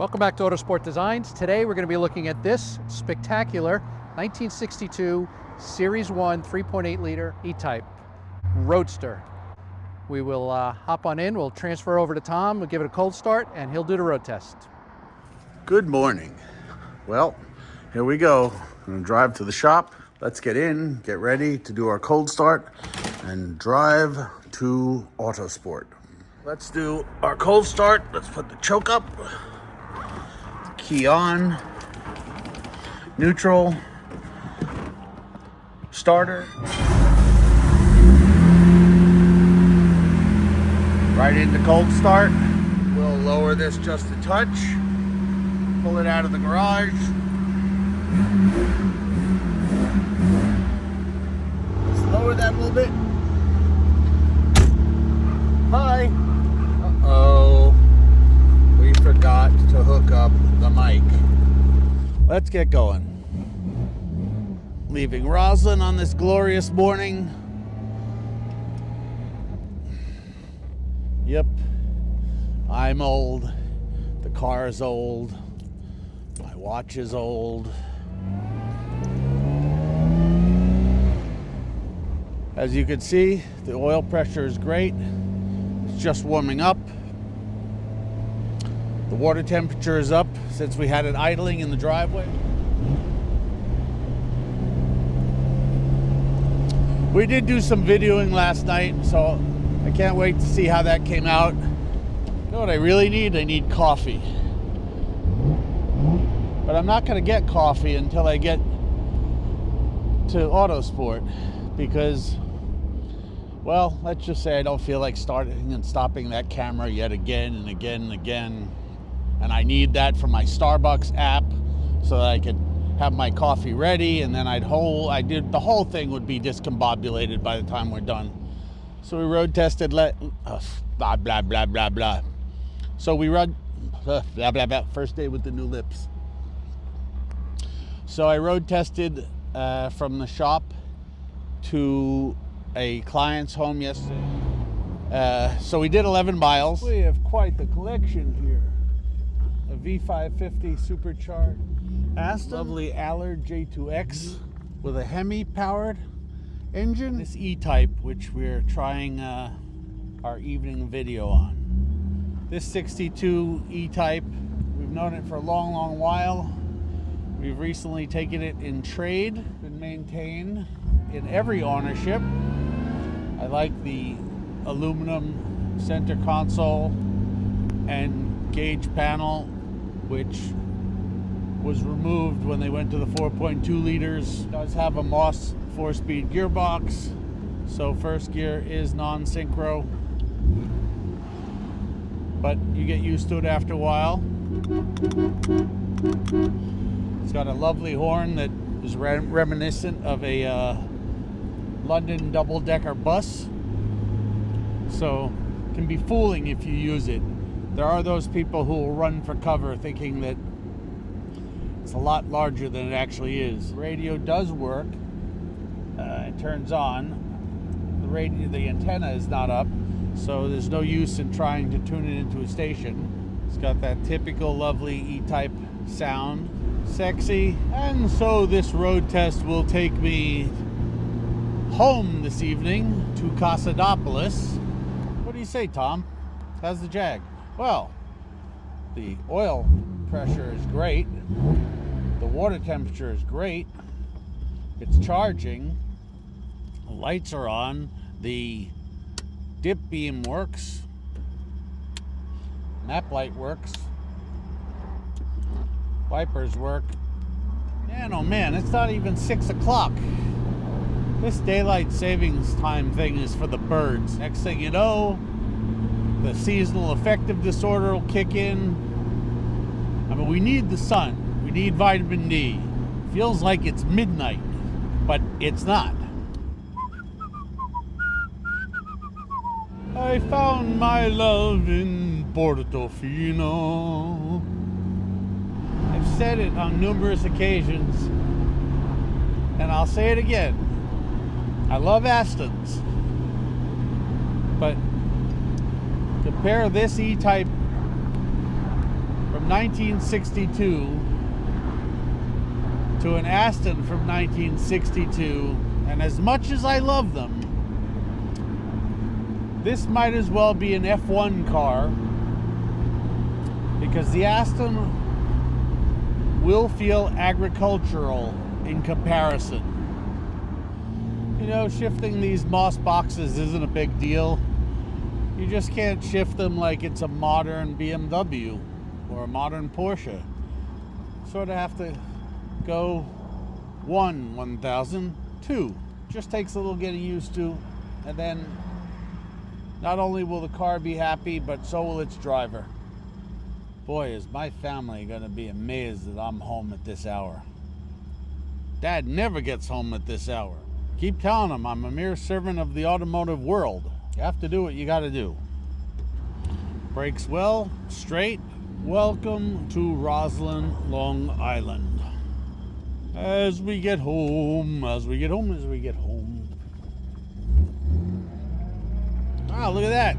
Welcome back to Autosport Designs. Today we're going to be looking at this spectacular 1962 Series 1 3.8 liter E-Type Roadster. We will hop on in, we'll transfer over to Tom, we'll give it a cold start, and he'll do the road test. Good morning. Well, here we go. I'm gonna drive to the shop. Let's get in, get ready to do our cold start, and drive to Autosport. Let's do our cold start. Let's put the choke up. Key on, neutral, starter, right into cold start. We'll lower this just a touch, pull it out of the garage. Let's lower that a little bit. Hi. Uh-oh. We forgot to hook up the mic. Let's get going. Leaving Roslyn on this glorious morning. Yep, I'm old. The car is old. My watch is old. As you can see, the oil pressure is great. It's just warming up. The water temperature is up since we had it idling in the driveway. We did do some videoing last night, so I can't wait to see how that came out. You know what I really need? I need coffee. But I'm not going to get coffee until I get to Autosport because, well, let's just say I don't feel like starting and stopping that camera yet again and again and again. And I need that from my Starbucks app so that I could have my coffee ready, and then the whole thing would be discombobulated by the time we're done. So we road tested, blah, blah, blah, blah, blah. So we rode, blah, blah, blah, first day with the new lips. So I road tested from the shop to a client's home yesterday. So we did 11 miles. We have quite the collection here. A V550 supercharged Aston, lovely Allard J2X with a Hemi-powered engine. This E-Type, which we're trying our evening video on. This 62 E-Type, we've known it for a long, long while. We've recently taken it in trade, been maintained in every ownership. I like the aluminum center console and gauge panel, which was removed when they went to the 4.2 liters. It does have a Moss 4-speed gearbox, so first gear is non-synchro, but you get used to it after a while. It's got a lovely horn that is reminiscent of a London double-decker bus, so it can be fooling if you use it. There are those people who will run for cover thinking that it's a lot larger than it actually is. The radio does work. It turns on. The antenna is not up, so there's no use in trying to tune it into a station. It's got that typical lovely E-Type sound. Sexy. And so this road test will take me home this evening to Casadopolis. What do you say, Tom? How's the Jag? Well, the oil pressure is great. The water temperature is great. It's charging. The lights are on. The dip beam works. Map light works. Wipers work. Man, oh man, it's not even 6 o'clock. This daylight savings time thing is for the birds. Next thing you know, the seasonal affective disorder will kick in. I mean, we need the sun. We need vitamin D. Feels like it's midnight, but it's not. I found my love in Portofino. I've said it on numerous occasions, and I'll say it again. I love Astons, but compare this E-Type from from 1962 to an Aston from 1962, and as much as I love them, this might as well be an F1 car, because the Aston will feel agricultural in comparison. You know, shifting these moss boxes isn't a big deal. You just can't shift them like it's a modern BMW or a modern Porsche. Sort of have to go 1,000, 2. Just takes a little getting used to, and then not only will the car be happy, but so will its driver. Boy, is my family going to be amazed that I'm home at this hour. Dad never gets home at this hour. Keep telling them I'm a mere servant of the automotive world. You have to do what you got to do. Brakes well, straight. Welcome to Roslyn, Long Island. As we get home, as we get home, as we get home. Wow, look at that.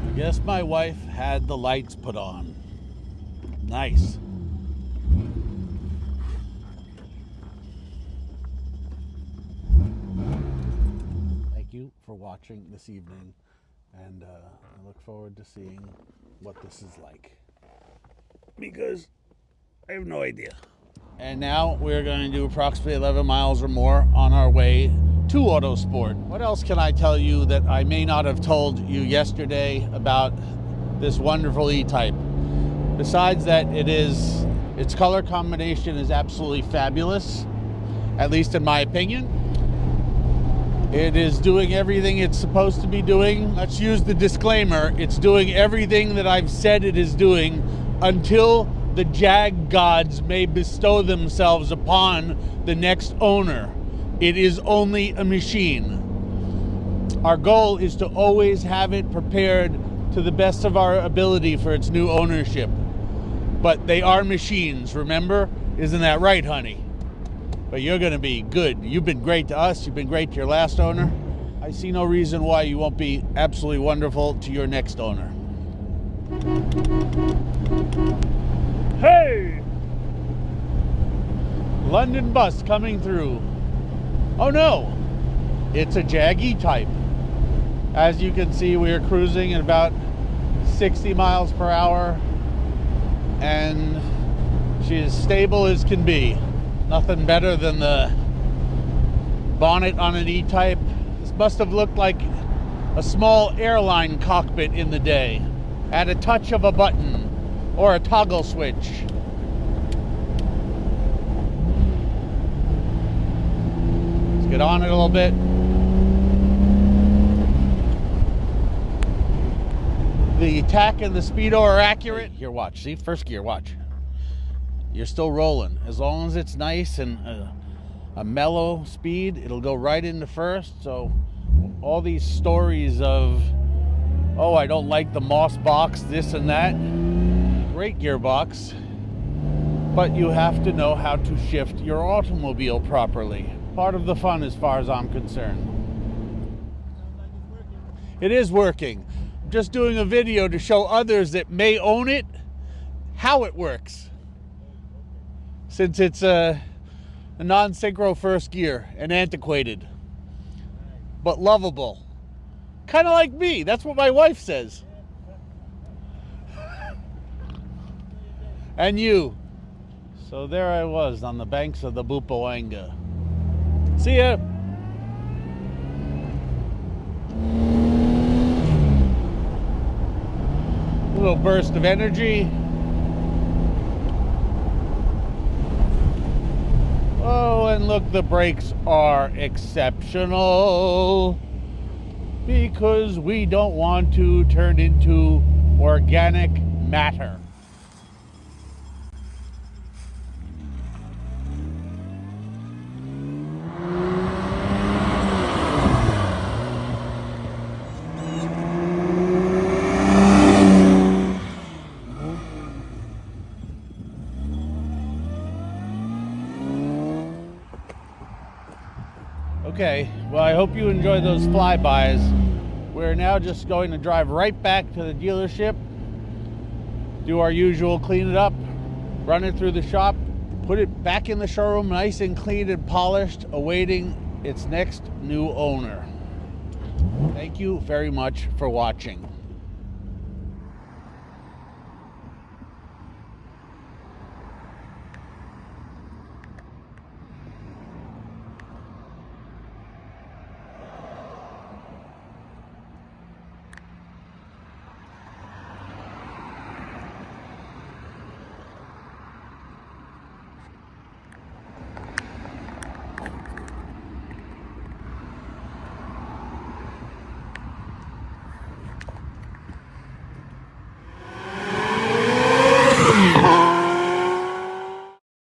I guess my wife had the lights put on. Nice. Thank you for watching this evening, and I look forward to seeing what this is like, because I have no idea. And now we're going to do approximately 11 miles or more on our way to Autosport. What else can I tell you that I may not have told you yesterday about this wonderful E-Type? Besides that, its color combination is absolutely fabulous, at least in my opinion. It is doing everything it's supposed to be doing. Let's use the disclaimer. It's doing everything that I've said it is doing until the Jag gods may bestow themselves upon the next owner. It is only a machine. Our goal is to always have it prepared to the best of our ability for its new ownership. But they are machines, remember? Isn't that right, honey? But you're going to be good. You've been great to us. You've been great to your last owner. I see no reason why you won't be absolutely wonderful to your next owner. Hey! London bus coming through. Oh no, it's a Jag E-Type. As you can see, we are cruising at about 60 miles per hour, and she's as stable as can be. Nothing better than the bonnet on an E-Type. This must have looked like a small airline cockpit in the day, at a touch of a button or a toggle switch. Let's get on it a little bit. The tack and the speedo are accurate. Here, watch. See, first gear, watch. You're still rolling. As long as it's nice and a mellow speed, it'll go right into first. So all these stories of, oh, I don't like the moss box, this and that. Great gearbox, but you have to know how to shift your automobile properly. Part of the fun as far as I'm concerned. It is working. I'm just doing a video to show others that may own it how it works. Since it's a non-synchro first gear and antiquated, but lovable. Kind of like me. That's what my wife says. And you. So there I was on the banks of the Bupoanga. See ya. Little burst of energy. Oh, and look, the brakes are exceptional, because we don't want to turn into organic matter. Okay, well, I hope you enjoy those flybys. We're now just going to drive right back to the dealership do our usual, clean it up, run it through the shop, put it back in the showroom nice and clean and polished, awaiting its next new owner. Thank you very much for watching.